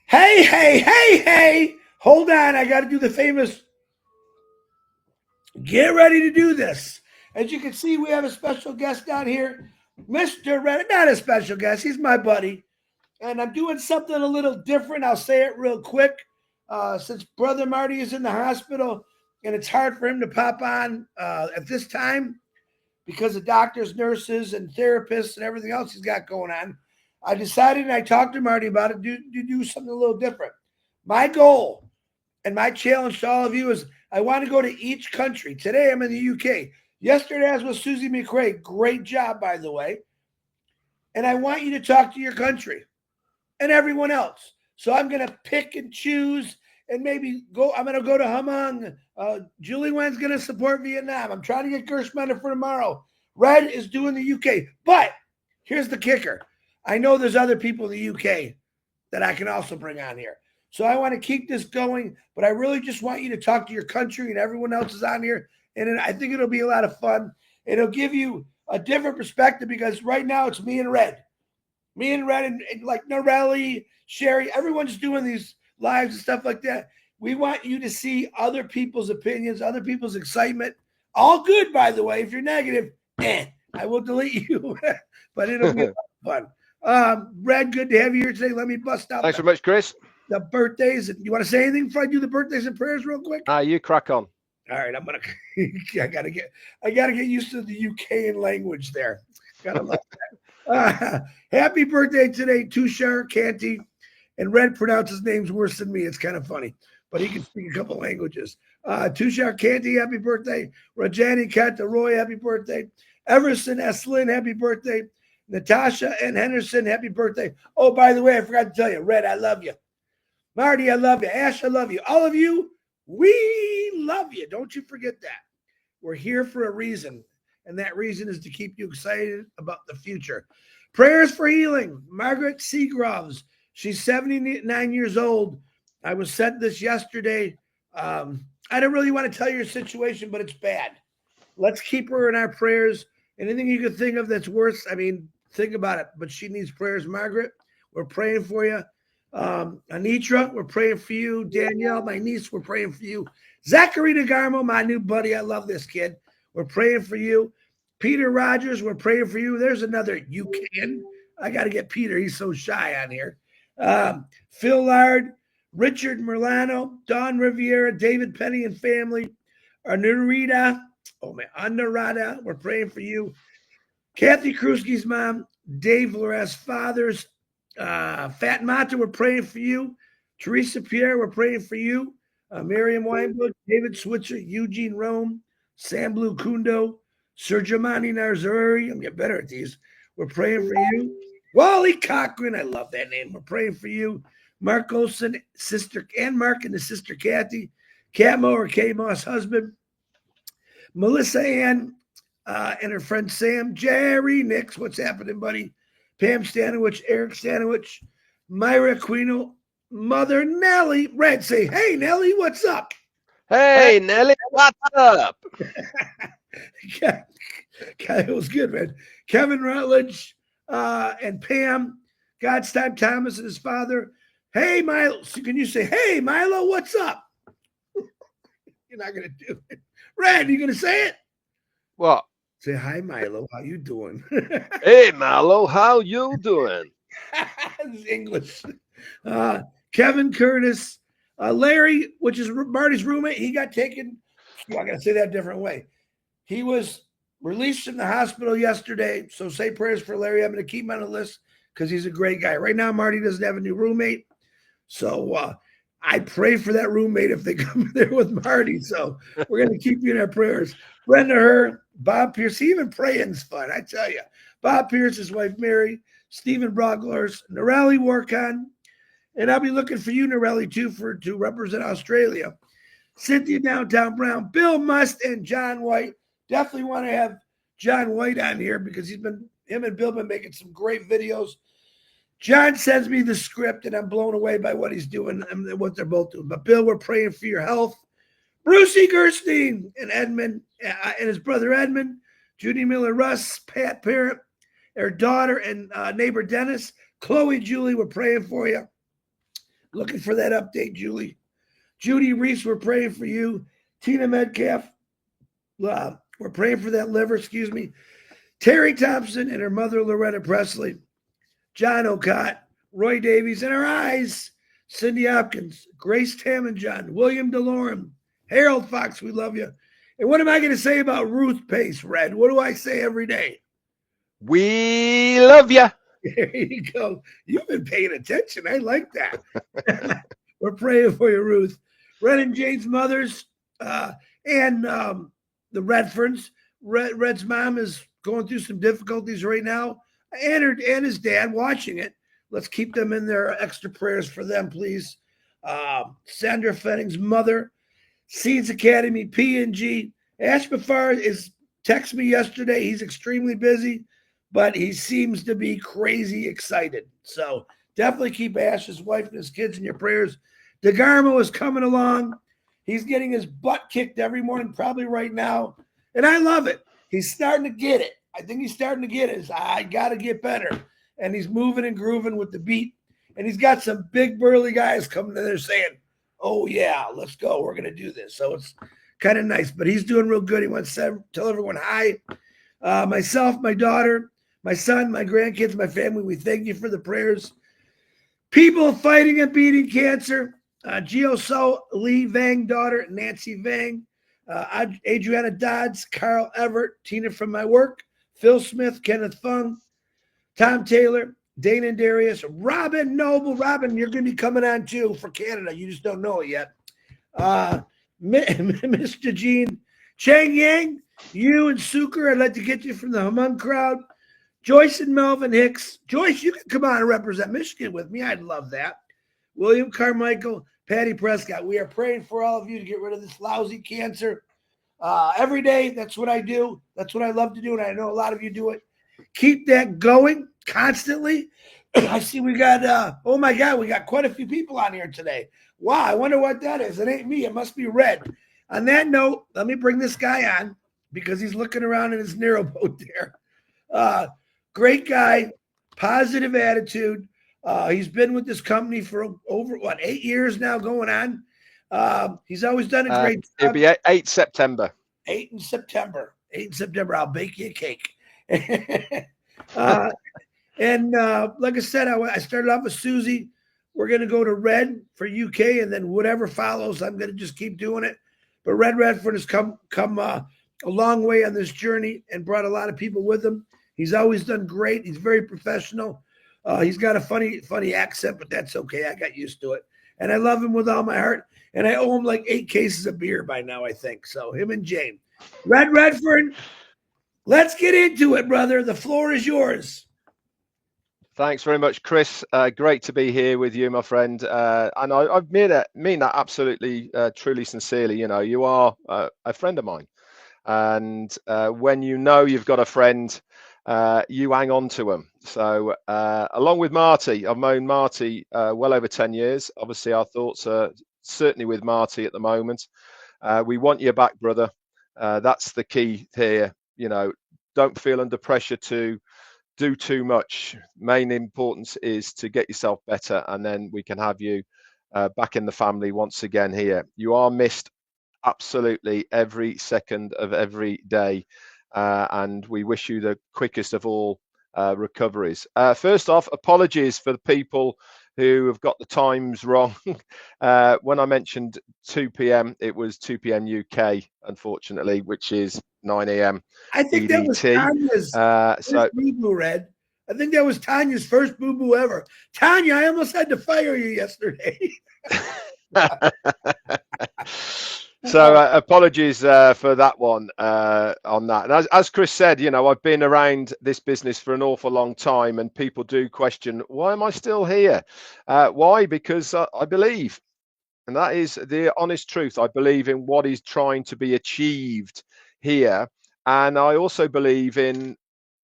Hey, hey, hey, hey. Hold on. I got to do the famous get ready to do this. As you can see, we have a special guest down here, Mr. Red. Not a special guest. He's my buddy. And I'm doing something a little different. I'll say it real quick. Since Brother Marty is in the hospital and it's hard for him to pop on at this time because of doctors, nurses, and therapists and everything else he's got going on, I decided, and I talked to Marty about it, to do something a little different. My goal and my challenge to all of you is I want to go to each country. Today I'm in the UK. Yesterday I was with Susie McRae. Great job, by the way. And I want you to talk to your country and everyone else. So I'm going to pick and choose and maybe go. I'm going to go to Hmong. Julie Wen's going to support Vietnam. I'm trying to get Gershman for tomorrow. Red is doing the UK. But here's the kicker. I know there's other people in the UK that I can also bring on here. So I want to keep this going, but I really just want you to talk to your country and everyone else is on here. And I think it'll be a lot of fun. It'll give you a different perspective because right now it's me and Red. Me and Red and like Norelli, Sherry, everyone's doing these lives and stuff like that. We want you to see other people's opinions, other people's excitement. All good, by the way. If you're negative, I will delete you. But it'll be a lot of fun. Red, good to have you here today. Let me bust out. Thanks so much, Chris. The birthdays. You want to say anything before I do the birthdays and prayers real quick? You crack on. All right, I gotta get used to the UK language there. Gotta love that. Happy birthday today, Tushar Kanti. And Red pronounces names worse than me. It's kind of funny, but he can speak a couple languages. Tushar Kanti, happy birthday. Rajani Roy, happy birthday. Everson Eslin, happy birthday. Natasha and Henderson, happy birthday. Oh, by the way, I forgot to tell you, Red, I love you. Marty, I love you. Ash, I love you. All of you, we love you. Don't you forget that. We're here for a reason, and that reason is to keep you excited about the future. Prayers for healing. Margaret Seagroves. She's 79 years old. I was sent this yesterday. I don't really want to tell you your situation, but it's bad. Let's keep her in our prayers. Anything you can think of that's worse, think about it. But she needs prayers. Margaret, we're praying for you. Anitra, we're praying for you. Danielle, my niece, we're praying for you. Zachary DeGarmo, my new buddy. I love this kid. We're praying for you. Peter Rogers, we're praying for you. There's another you can. I got to get Peter. He's so shy on here. Phil Lard, Richard Merlano, Don Riviera, David Penny and family. Anurita, we're praying for you. Kathy Krusky's mom, Dave Lores' fathers. Fat Mata, we're praying for you. Teresa Pierre, we're praying for you. Miriam Weinberg, David Switzer, Eugene Rome, Sam Blue Kundo, Sir Jamani Narzuri. I'm getting better at these. We're praying for you. Wally Cochran, I love that name. We're praying for you. Mark Olson, sister, and Mark and his sister Kathy. Catmo or K-Moss husband. Melissa Ann and her friend Sam. Jerry Nix, what's happening, buddy? Pam Stanowich, Eric Stanowich, Myra Aquino, Mother Nellie. Red, say, hey, Nellie, what's up? Hey, Nellie, what's up? God, it was good, man. Kevin Rutledge and Pam, God's Time Thomas and his father. Hey, Milo. So can you say, hey, Milo, what's up? You're not going to do it. Red, you going to say it? What? Say, hi, Milo. How you doing? Hey, Milo. How you doing? It's English. Kevin Curtis. Larry, which is Marty's roommate, he got taken. I got to say that a different way. He was released from the hospital yesterday. So say prayers for Larry. I'm going to keep him on the list because he's a great guy. Right now, Marty doesn't have a new roommate. So I pray for that roommate if they come there with Marty. So we're going to keep you in our prayers. Brenda Herr, Bob Pierce, even praying's fun, I tell you. Bob Pierce, his wife Mary, Stephen Broglers, Norelli Warcon, and I'll be looking for you, Norelli, too, to represent Australia. Cynthia Downtown Brown, Bill Must, and John White. Definitely want to have John White on here because him and Bill been making some great videos. John sends me the script, and I'm blown away by what he's doing and what they're both doing. But, Bill, we're praying for your health. Brucey Gerstein and Edmund and his brother Edmund, Judy Miller Russ, Pat Parent, their daughter and neighbor Dennis, Chloe Julie, we're praying for you. Looking for that update, Julie. Judy Reese, we're praying for you. Tina Metcalf, we're praying for that liver, excuse me. Terry Thompson and her mother, Loretta Presley. John Ocott, Roy Davies, and our eyes, Cindy Hopkins, Grace Tammenjohn, William DeLorme, Harold Fox, we love you. And what am I going to say about Ruth Pace, Red? What do I say every day? We love you. There you go. You've been paying attention. I like that. We're praying for you, Ruth. Red and Jane's mothers and the Redferns. Red's mom is going through some difficulties right now, and his dad watching it. Let's keep them in their extra prayers for them, please. Sandra Fenning's mother, Seeds Academy, P&G. Ash Bafar is texted me yesterday. He's extremely busy, but he seems to be crazy excited. So definitely keep Ash's wife and his kids in your prayers. DeGarmo is coming along. He's getting his butt kicked every morning, probably right now. And I love it. He's starting to get it. I think he's starting to get it. I got to get better. And he's moving and grooving with the beat. And he's got some big burly guys coming in there saying, oh, yeah, let's go. We're going to do this. So it's kind of nice. But he's doing real good. He wants to tell everyone hi. Myself, my daughter, my son, my grandkids, my family, we thank you for the prayers. People fighting and beating cancer. Gio So, Lee Vang daughter, Nancy Vang, Adriana Dodds, Carl Everett, Tina from my work, Phil Smith, Kenneth Fung, Tom Taylor, Dana and Darius, Robin Noble. Robin, you're going to be coming on too for Canada. You just don't know it yet. Mr. Gene, Chang Yang, you and Suker, I'd like to get you from the Humung crowd. Joyce and Melvin Hicks. Joyce, you can come on and represent Michigan with me. I'd love that. William Carmichael, Patty Prescott. We are praying for all of you to get rid of this lousy cancer. Every day, that's what I do. That's what I love to do, and I know a lot of you do it. Keep that going constantly. I see we got, oh my God, we got quite a few people on here today. Wow, I wonder what that is. It ain't me. It must be Red. On that note, let me bring this guy on because he's looking around in his narrow boat there. Great guy, positive attitude. He's been with this company for over, 8 years now going on. He's always done a great job. It'll be 8 September. 8 in September. 8 in September, I'll bake you a cake. And like I said, I started off with Susie. We're going to go to Red for UK, and then whatever follows, I'm going to just keep doing it. But Red Redfern has come a long way on this journey and brought a lot of people with him. He's always done great. He's very professional. He's got a funny accent, but that's okay. I got used to it. And I love him with all my heart. And I owe him like 8 cases of beer by now, I think. So him and Jane. Red Redfern, let's get into it, brother. The floor is yours. Thanks very much, Chris. Great to be here with you, my friend. And I mean that absolutely, truly, sincerely. You know, you are a friend of mine. And when you know you've got a friend, you hang on to them. So along with Marty, I've known Marty well over 10 years. Obviously, our thoughts are certainly with Marty at the moment. We want you back, brother. That's the key here. You know, don't feel under pressure to do too much. Main importance is to get yourself better, and then we can have you back in the family once again here. You are missed absolutely every second of every day. And we wish you the quickest of all recoveries. First off, apologies for the people who have got the times wrong. When I mentioned 2 p.m., it was 2 p.m. UK, unfortunately, which is 9 a.m. I think EDT. That was Tanya's first boo-boo, Red. I think that was Tanya's first boo-boo ever. Tanya, I almost had to fire you yesterday. So apologies for that one on that. And as Chris said, you know, I've been around this business for an awful long time, and people do question, why am I still here? Why? Because I believe, and that is the honest truth, I believe in what is trying to be achieved here. And I also believe in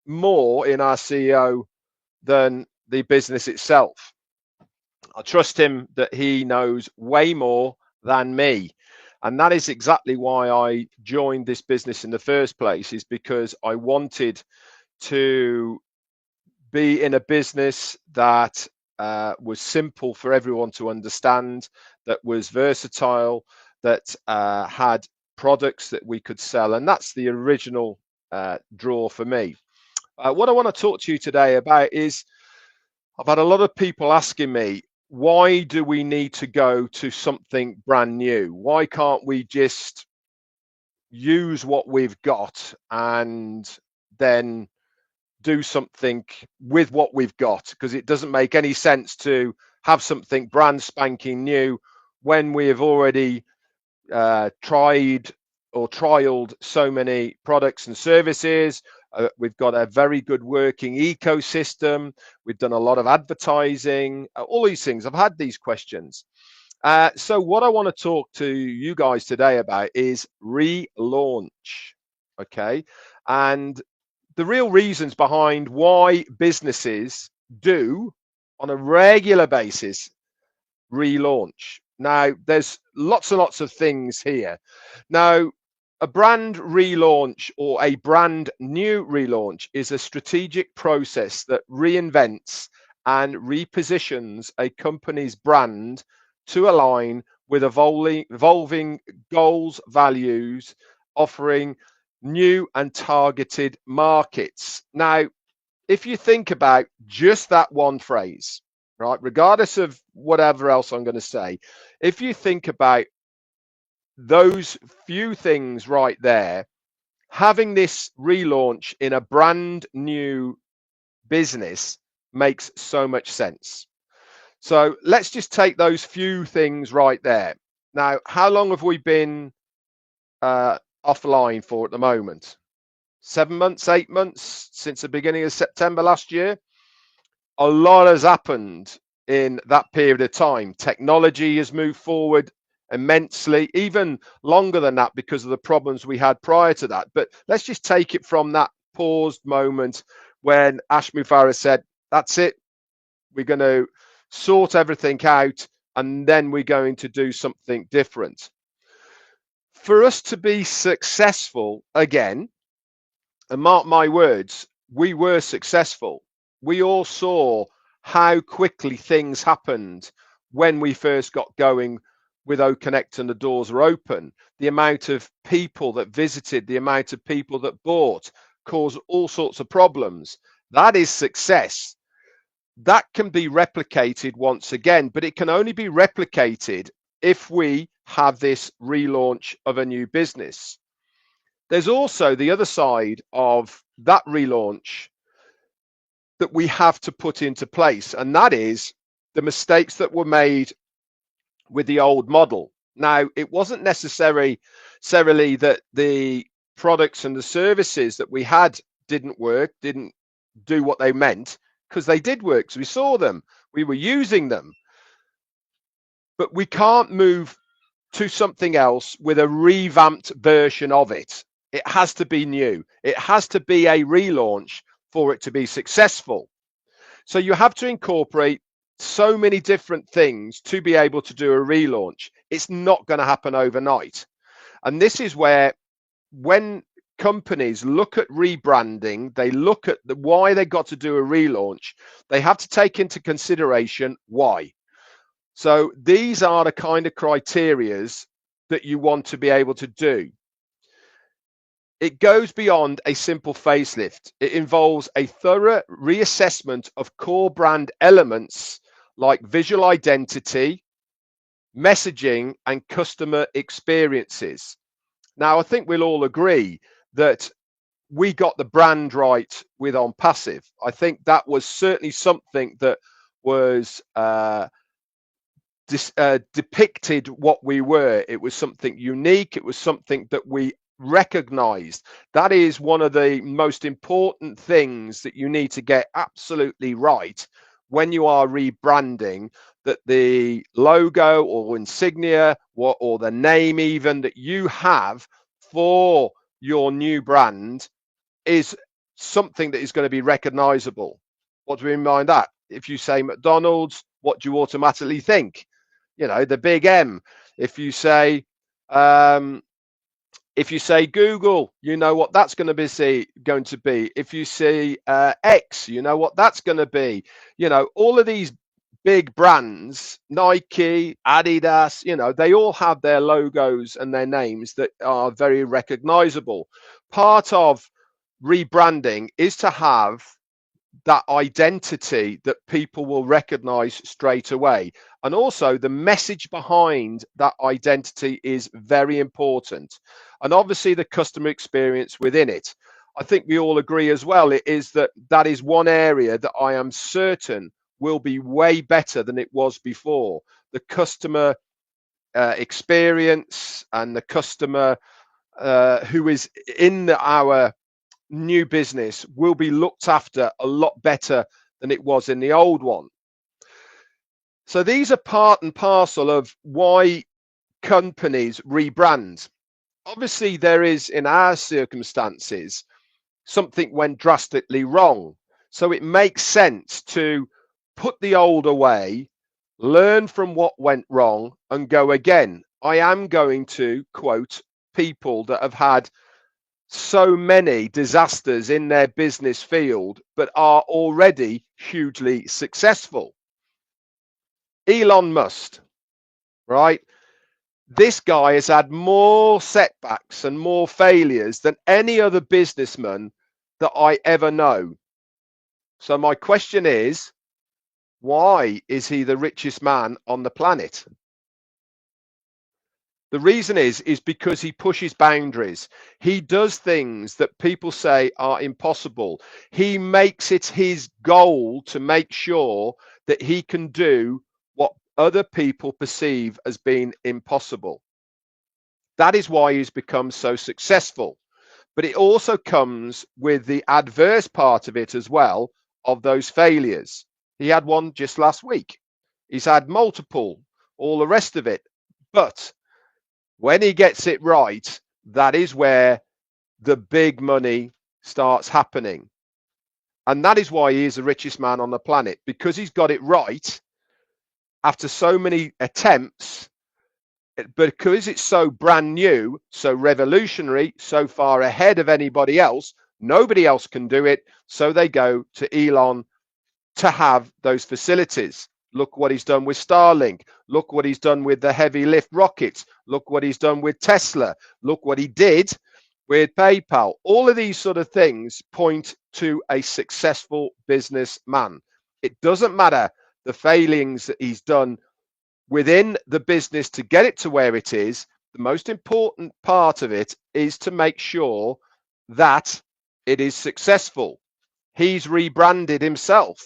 more in our CEO than the business itself. I trust him that he knows way more than me. And that is exactly why I joined this business in the first place, is because I wanted to be in a business that was simple for everyone to understand, that was versatile, that had products that we could sell. And that's the original draw for me. What I want to talk to you today about is, I've had a lot of people asking me, why do we need to go to something brand new? Why can't we just use what we've got and then do something with what we've got? Because it doesn't make any sense to have something brand spanking new when we have already tried or trialed so many products and services. We've got a very good working ecosystem. We've done a lot of advertising, all these things. I've had these questions. So what I want to talk to you guys today about is relaunch. Okay. And the real reasons behind why businesses do on a regular basis relaunch. Now, there's lots and lots of things here. Now, a brand relaunch or a brand new relaunch is a strategic process that reinvents and repositions a company's brand to align with evolving goals, values, offering new and targeted markets. Now, if you think about just that one phrase, right, regardless of whatever else I'm going to say, if you think about those few things right there, having this relaunch in a brand new business makes so much sense. So let's just take those few things right there. Now, how long have we been offline for at the moment? 7 months, 8 months, since the beginning of September last year. A lot has happened in that period of time. Technology has moved forward immensely, even longer than that because of the problems we had prior to that. But let's just take it from that paused moment when Ash Mufareh said, that's it, we're going to sort everything out and then we're going to do something different. For us to be successful again, and mark my words, we were successful. We all saw how quickly things happened when we first got going with OConnect and the doors were open. The amount of people that visited, the amount of people that bought, caused all sorts of problems. That is success. That can be replicated once again, but it can only be replicated if we have this relaunch of a new business. There's also the other side of that relaunch that we have to put into place, and that is the mistakes that were made with the old model. Now, it wasn't necessarily that the products and the services that we had didn't work, didn't do what they meant, because they did work. So we saw them, we were using them, but we can't move to something else with a revamped version of it. It has to be new. It has to be a relaunch for it to be successful. So you have to incorporate so many different things to be able to do a relaunch. It's not going to happen overnight. And this is where, when companies look at rebranding, they look at why they got to do a relaunch, they have to take into consideration why. So these are the kind of criterias that you want to be able to do. It goes beyond a simple facelift. It involves a thorough reassessment of core brand elements like visual identity, messaging, and customer experiences. Now, I think we'll all agree that we got the brand right with Onpassive. I think that was certainly something that was depicted what we were. It was something unique. It was something that we recognized. That is one of the most important things that you need to get absolutely right when you are rebranding, that the logo or insignia or the name even that you have for your new brand is something that is going to be recognizable. What do we mean by that? If you say McDonald's, what do you automatically think? You know, the big M. If you say Google, you know what that's going to be. If you see X, you know what that's going to be. You know, all of these big brands, Nike, Adidas, you know, they all have their logos and their names that are very recognizable. Part of rebranding is to have that identity that people will recognize straight away. And also the message behind that identity is very important. And obviously the customer experience within it. I think we all agree as well, it is that is one area that I am certain will be way better than it was before. The customer experience and the customer who is in our new business will be looked after a lot better than it was in the old one. So these are part and parcel of why companies rebrand. Obviously, there is, in our circumstances, something went drastically wrong. So it makes sense to put the old away, learn from what went wrong, and go again. I am going to quote people that have had so many disasters in their business field, but are already hugely successful. Elon Musk, right? This guy has had more setbacks and more failures than any other businessman that I ever know. So my question is, why is he the richest man on the planet? The reason is because he pushes boundaries. He does things that people say are impossible. He makes it his goal to make sure that he can do what other people perceive as being impossible. That is why he's become so successful. But it also comes with the adverse part of it as well, of those failures. He had one just last week. He's had multiple, all the rest of it. But when he gets it right, that is where the big money starts happening. And that is why he is the richest man on the planet, because he's got it right after so many attempts, but because it's so brand new, so revolutionary, so far ahead of anybody else, nobody else can do it. So they go to Elon to have those facilities. Look what he's done with Starlink. Look what he's done with the heavy lift rockets. Look what he's done with Tesla. Look what he did with PayPal. All of these sort of things point to a successful businessman. It doesn't matter the failings that he's done within the business to get it to where it is. The most important part of it is to make sure that it is successful. He's rebranded himself.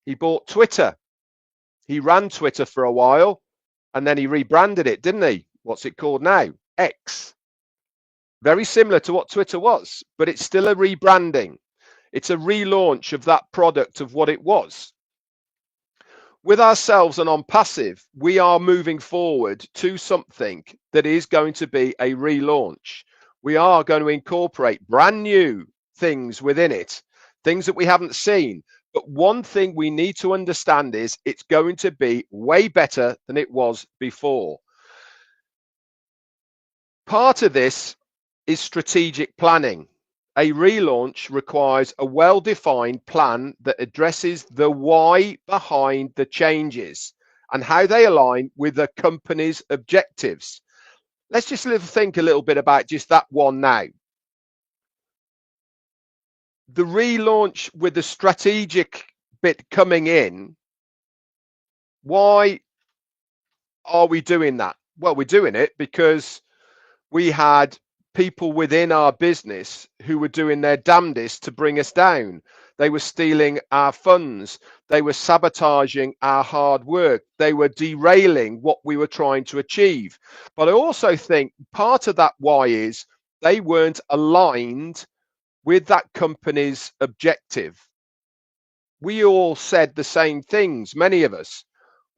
He bought Twitter. He ran Twitter for a while and then he rebranded it, didn't he? What's it called now? X. Very similar to what Twitter was, but it's still a rebranding. It's a relaunch of that product of what it was. With ourselves and Onpassive, we are moving forward to something that is going to be a relaunch. We are going to incorporate brand new things within it, things that we haven't seen. But one thing we need to understand is it's going to be way better than it was before. Part of this is strategic planning. A relaunch requires a well-defined plan that addresses the why behind the changes and how they align with the company's objectives. Let's just think a little bit about just that one now. The relaunch with the strategic bit coming in, why are we doing that? Well, we're doing it because we had people within our business who were doing their damnedest to bring us down. They were stealing our funds. They were sabotaging our hard work. They were derailing what we were trying to achieve. But I also think part of that why is they weren't aligned with that company's objective. We all said the same things, many of us.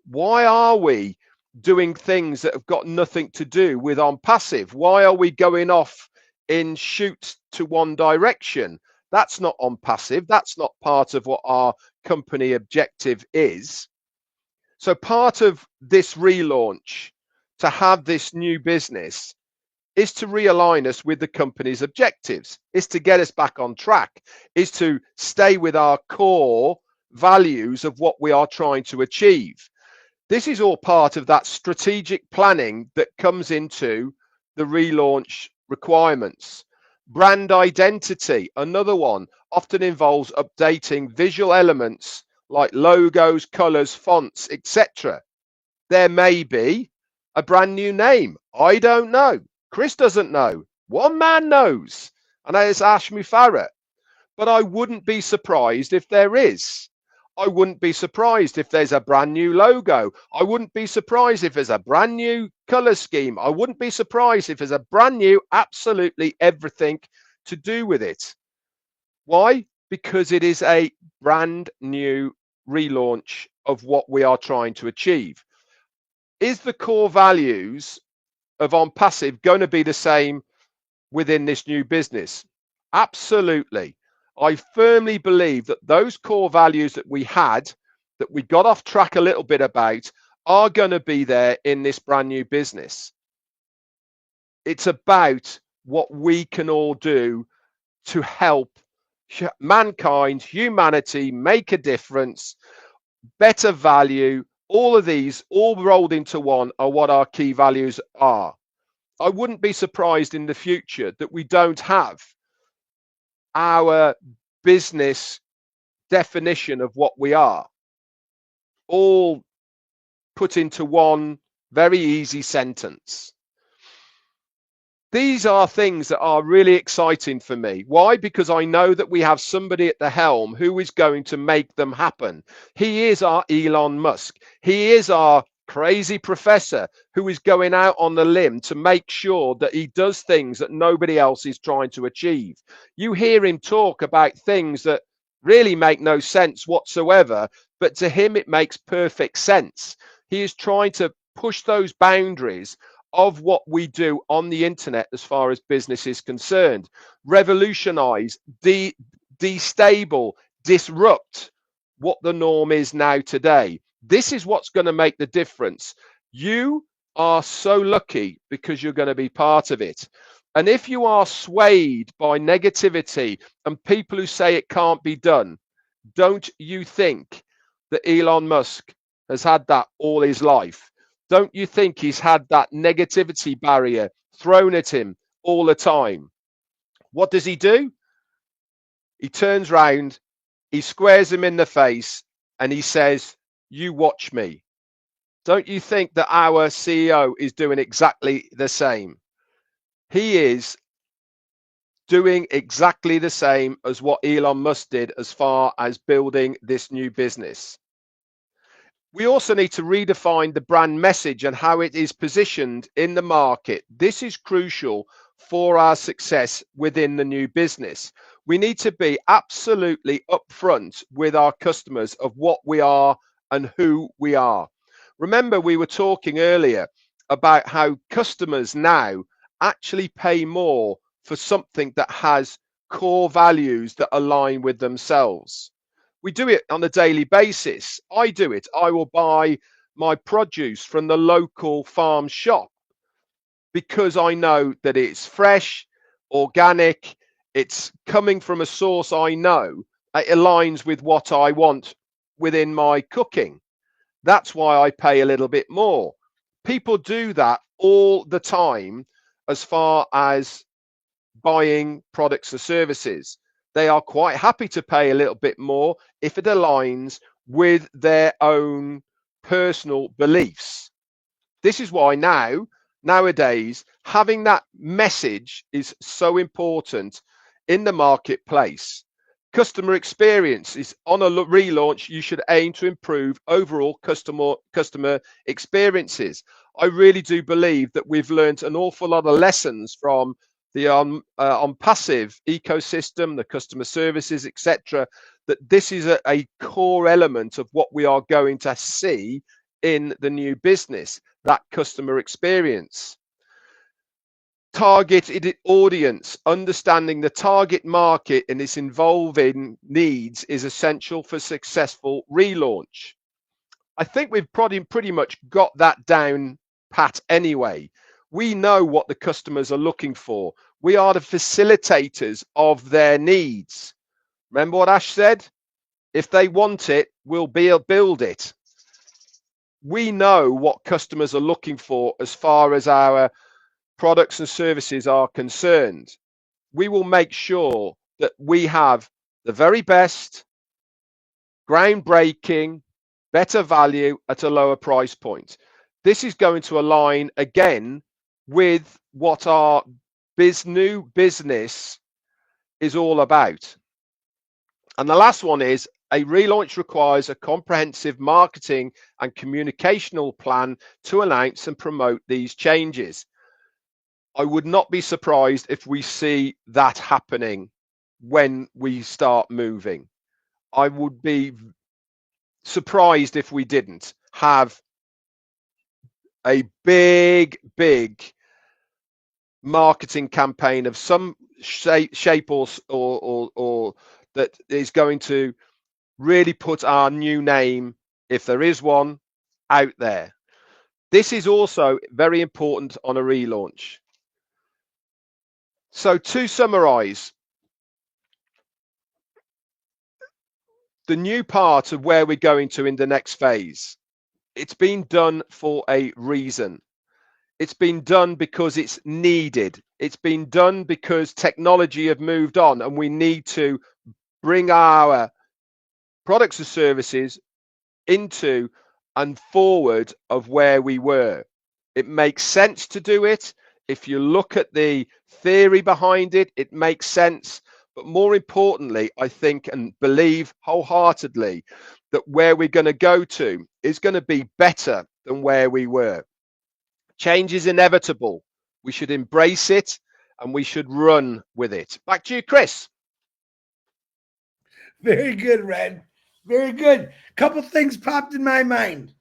Why are we doing things that have got nothing to do with Onpassive? Why are we going off in shoots to one direction? That's not Onpassive. That's not part of what our company objective is. So part of this relaunch, to have this new business, is to realign us with the company's objectives, is to get us back on track, is to stay with our core values of what we are trying to achieve. This is all part of that strategic planning that comes into the relaunch requirements. Brand identity, another one, often involves updating visual elements like logos, colors, fonts, etc. There may be a brand new name. I don't know. Chris doesn't know. One man knows, and that is Ash Mufareh. But I wouldn't be surprised if there is. I wouldn't be surprised if there's a brand new logo. I wouldn't be surprised if there's a brand new color scheme. I wouldn't be surprised if there's a brand new absolutely everything to do with it. Why? Because it is a brand new relaunch of what we are trying to achieve. Is the core values of Onpassive going to be the same within this new business? Absolutely. I firmly believe that those core values that we had, that we got off track a little bit about, are going to be there in this brand new business. It's about what we can all do to help mankind, humanity, make a difference, better value. All of these, all rolled into one, are what our key values are. I wouldn't be surprised in the future that we don't have our business definition of what we are all put into one very easy sentence. These are things that are really exciting for me. Why? Because I know that we have somebody at the helm who is going to make them happen. He is our Elon Musk. He is our crazy professor who is going out on the limb to make sure that he does things that nobody else is trying to achieve. You hear him talk about things that really make no sense whatsoever, but to him it makes perfect sense. He is trying to push those boundaries of what we do on the internet as far as business is concerned. Revolutionize, destable, disrupt what the norm is now today. This is what's going to make the difference. You are so lucky because you're going to be part of it. And if you are swayed by negativity and people who say it can't be done, don't you think that Elon Musk has had that all his life? Don't you think he's had that negativity barrier thrown at him all the time? What does he do? He turns round, he squares him in the face, and he says, "You watch me." Don't you think that our CEO is doing exactly the same? He is doing exactly the same as what Elon Musk did as far as building this new business. We also need to redefine the brand message and how it is positioned in the market. This is crucial for our success within the new business. We need to be absolutely upfront with our customers of what we are and who we are. Remember, we were talking earlier about how customers now actually pay more for something that has core values that align with themselves. We do it on a daily basis. I do it. I will buy my produce from the local farm shop because I know that it's fresh, organic, it's coming from a source I know. It aligns with what I want within my cooking. That's why I pay a little bit more. People do that all the time as far as buying products or services. They are quite happy to pay a little bit more if it aligns with their own personal beliefs. This is why nowadays, having that message is so important in the marketplace. Customer experience is on a relaunch. You should aim to improve overall customer experiences. I really do believe that we've learned an awful lot of lessons from the Onpassive ecosystem, the customer services, etc., that this is a core element of what we are going to see in the new business, that customer experience. Targeted audience, understanding the target market and its involving needs is essential for successful relaunch. I think we've pretty much got that down pat anyway. We know what the customers are looking for. We are the facilitators of their needs. Remember what Ash said? If they want it, we'll build it. We know what customers are looking for as far as our products and services are concerned. We will make sure that we have the very best, groundbreaking, better value at a lower price point. This is going to align again with what our new business is all about. And the last one is, a relaunch requires a comprehensive marketing and communicational plan to announce and promote these changes. I would not be surprised if we see that happening when we start moving. I would be surprised if we didn't have a big marketing campaign of some shape or that is going to really put our new name, if there is one, out there. This is also very important on a relaunch. So to summarize, the new part of where we're going to in the next phase, it's been done for a reason. It's been done because it's needed. It's been done because technology have moved on, and we need to bring our products and services into and forward of where we were. It makes sense to do it. If you look at the theory behind it, it makes sense. But more importantly, I think and believe wholeheartedly that where we're going to go to is going to be better than where we were. Change is inevitable. We should embrace it and we should run with it. Back to you, Chris. Very good, Red. Very good. Couple things popped in my mind.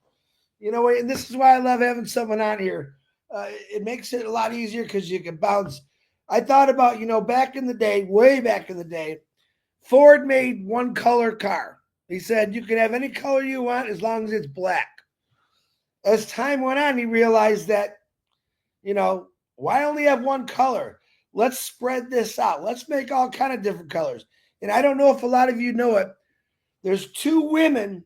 You know, and this is why I love having someone on here. It makes it a lot easier because you can bounce. I thought about, you know, back in the day, way back in the day, Ford made one color car. He said, you can have any color you want as long as it's black. As time went on, he realized that, you know, why only have one color? Let's spread this out. Let's make all kind of different colors. And I don't know if a lot of you know it. There's two women,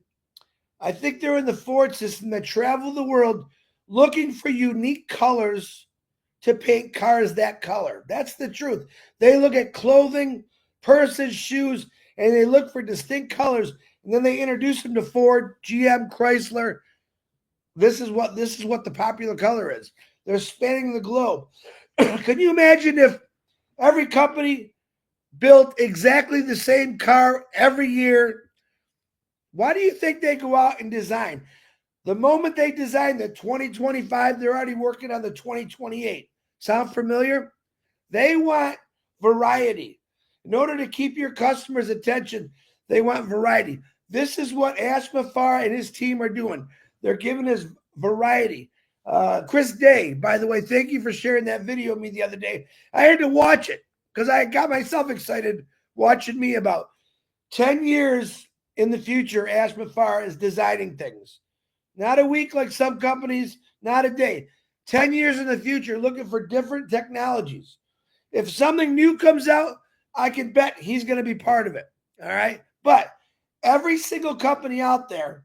I think they're in the Ford system, that travel the world looking for unique colors to paint cars that color. That's the truth. They look at clothing, purses, shoes, and they look for distinct colors. And then they introduce them to Ford, GM, Chrysler. This is what the popular color is. They're spanning the globe. Can you imagine if every company built exactly the same car every year? Why do you think they go out and design? The moment they design the 2025, they're already working on the 2028. Sound familiar? They want variety. In order to keep your customers' attention, they want variety. This is what Mufareh and his team are doing. They're giving us variety. Chris Day, by the way, thank you for sharing that video with me the other day. I had to watch it because I got myself excited watching me. About 10 years in the future, Mufareh is designing things. Not a week like some companies, not a day. 10 years in the future, looking for different technologies. If something new comes out, I can bet he's going to be part of it. All right. But every single company out there,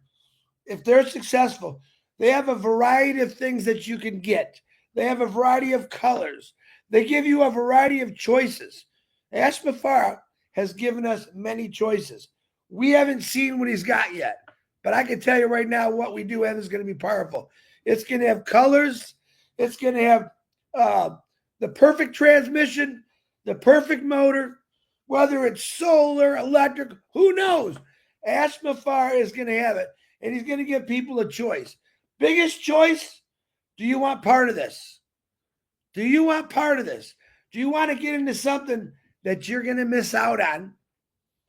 if they're successful, they have a variety of things that you can get. They have a variety of colors. They give you a variety of choices. Mufareh has given us many choices. We haven't seen what he's got yet, but I can tell you right now what we do have is going to be powerful. It's going to have colors. It's going to have the perfect transmission, the perfect motor, whether it's solar, electric, who knows? Mufareh is going to have it, and he's going to give people a choice. Biggest choice, do you want part of this? Do you want part of this? Do you want to get into something that you're going to miss out on?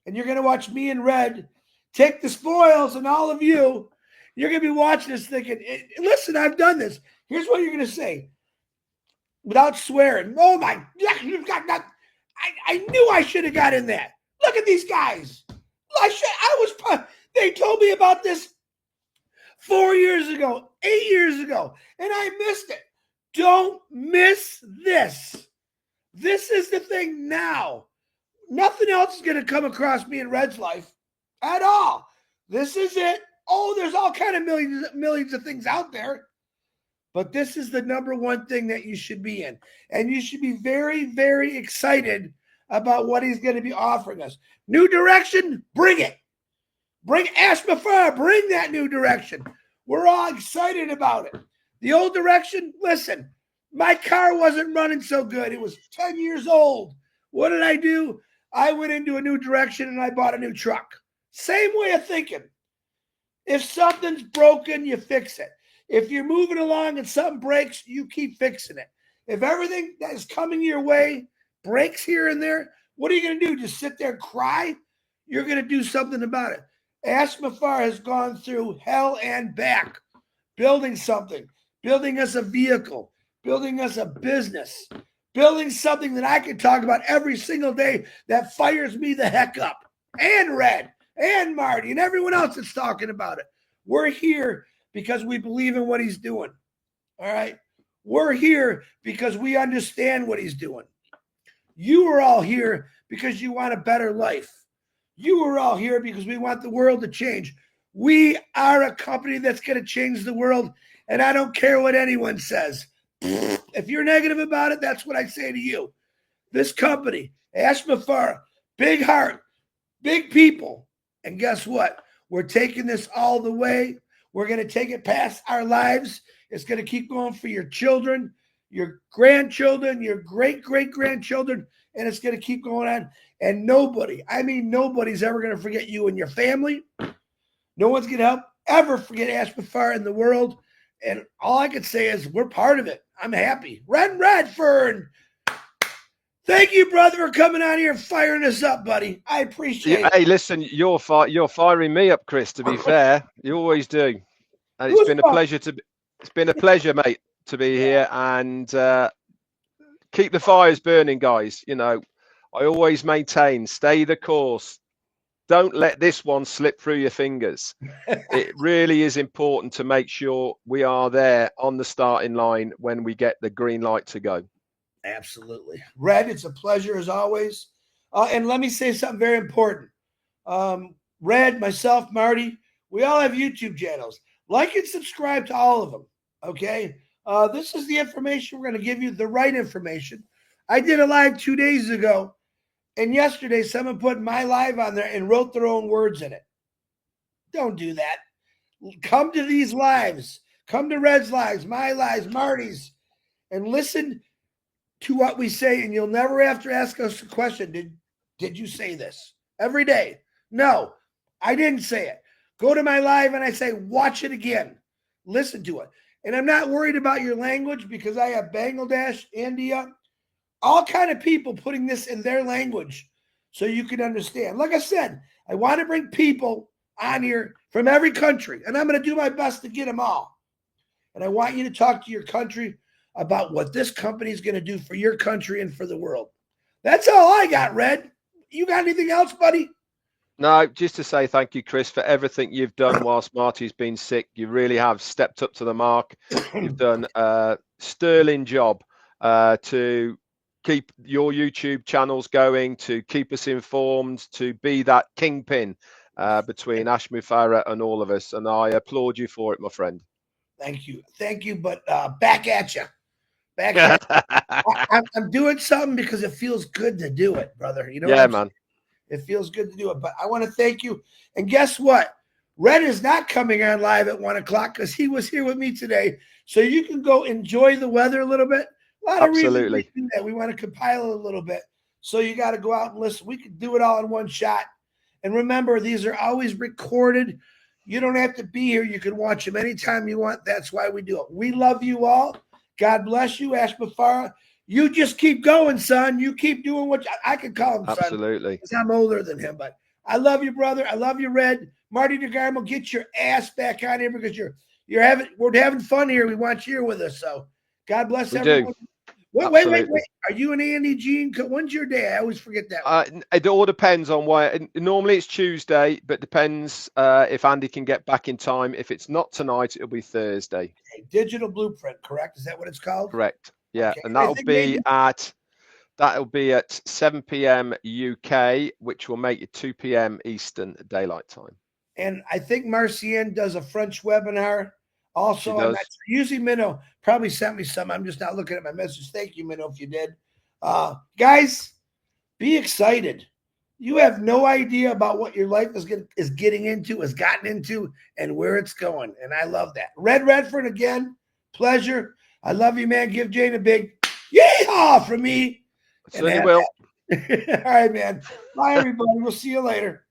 And you're going to watch me and Red take the spoils, and all of you, you're going to be watching this thinking, listen, I've done this. Here's what you're going to say without swearing. Oh my, you've got that. I knew I should have got in that. Look at these guys. They told me about this 4 years ago, 8 years ago, and I missed it. Don't miss this. This is the thing now. Nothing else is going to come across me in Red's life. at all. This is it. Oh, there's all kind of millions of things out there. But this is the number one thing that you should be in. And you should be very, very excited about what he's going to be offering us. New direction, bring it. Bring Ash Mufareh, bring that new direction. We're all excited about it. The old direction, listen, my car wasn't running so good. It was 10 years old. What did I do? I went into a new direction and I bought a new truck. Same way of thinking. If something's broken, you fix it. If you're moving along and something breaks, you keep fixing it. If everything that is coming your way breaks here and there, what are you going to do? Just sit there and cry? You're going to do something about it. Ash Mufareh has gone through hell and back, building something, building us a vehicle, building us a business, building something that I can talk about every single day that fires me the heck up. And Red, and Marty, and everyone else that's talking about it. We're here because we believe in what he's doing. All right? We're here because we understand what he's doing. You are all here because you want a better life. You are all here because we want the world to change. We are a company that's going to change the world, and I don't care what anyone says. If you're negative about it, that's what I say to you. This company, Ash Mufareh, big heart, big people, and guess what? We're taking this all the way. We're going to take it past our lives. It's going to keep going for your children, your grandchildren, your great-great-grandchildren, and it's going to keep going on. And nobody, I mean nobody's ever going to forget you and your family. No one's going to ever forget Ash Mufareh in the world. And all I can say is we're part of it. I'm happy. Redfern, thank you, brother, for coming on here and firing us up, buddy. I appreciate it. Hey, listen, you're firing me up, Chris. To be fair, you always do, and it's been a pleasure mate, to be here and keep the fires burning, guys. You know, I always maintain, stay the course. Don't let this one slip through your fingers. It really is important to make sure we are there on the starting line when we get the green light to go. Absolutely. Red, it's a pleasure as always. And let me say something very important. Red, myself, Marty, we all have YouTube channels. Like and subscribe to all of them, okay? This is the information we're going to give you, the right information. I did a live 2 days ago, and yesterday someone put my live on there and wrote their own words in it. Don't do that. Come to these lives. Come to Red's lives, my lives, Marty's, and listen to what we say, and you'll never have to ask us a question. Did you say this? Every day. No, I didn't say it. Go to my live and I say, watch it again. Listen to it. And I'm not worried about your language because I have Bangladesh, India, all kind of people putting this in their language so you can understand. Like I said, I want to bring people on here from every country, and I'm going to do my best to get them all. And I want you to talk to your country about what this company is going to do for your country and for the world. That's all I got, Red. You got anything else, buddy? No, just to say thank you, Chris, for everything you've done whilst Marty's been sick. You really have stepped up to the mark. You've done a sterling job to keep your YouTube channels going, to keep us informed, to be that kingpin between Ash Mufareh and all of us. And I applaud you for it, my friend. Thank you. Thank you. But back at you. Back at you. I'm doing something because it feels good to do it, brother. You know yeah, man. It feels good to do it. But I want to thank you. And guess what? Red is not coming on live at 1 o'clock because he was here with me today. So you can go enjoy the weather a little bit. A lot of reasons we do that. We want to compile it a little bit. So you got to go out and listen. We can do it all in one shot. And remember, these are always recorded. You don't have to be here. You can watch them anytime you want. That's why we do it. We love you all. God bless you, Ash Mufareh. You just keep going, son. You keep doing what I can call him, son. Absolutely. Because I'm older than him. But I love you, brother. I love you, Red. Marty DeGarmo, get your ass back on here because we're having fun here. We want you here with us. So God bless everyone. Wait. Are you and Andy Jean? When's your day? I always forget that. It all depends on why. Normally it's Tuesday, but depends if Andy can get back in time. If it's not tonight, it'll be Thursday. Okay. Digital Blueprint, correct? Is that what it's called? Correct. Yeah, okay. and that'll be at That'll be at 7 p.m. UK, which will make it 2 p.m. Eastern Daylight Time. And I think Marcienne does a French webinar. Also, I'm not does. sure. Usually Minnow probably sent me some. I'm just not looking at my message. Thank you, Minnow, if you did. Guys, be excited. You have no idea about what your life is getting into, has gotten into, and where it's going. And I love that. Redfern, again, pleasure. I love you, man. Give Jane a big yeehaw from me. Certainly will. All right, man. Bye, everybody. We'll see you later.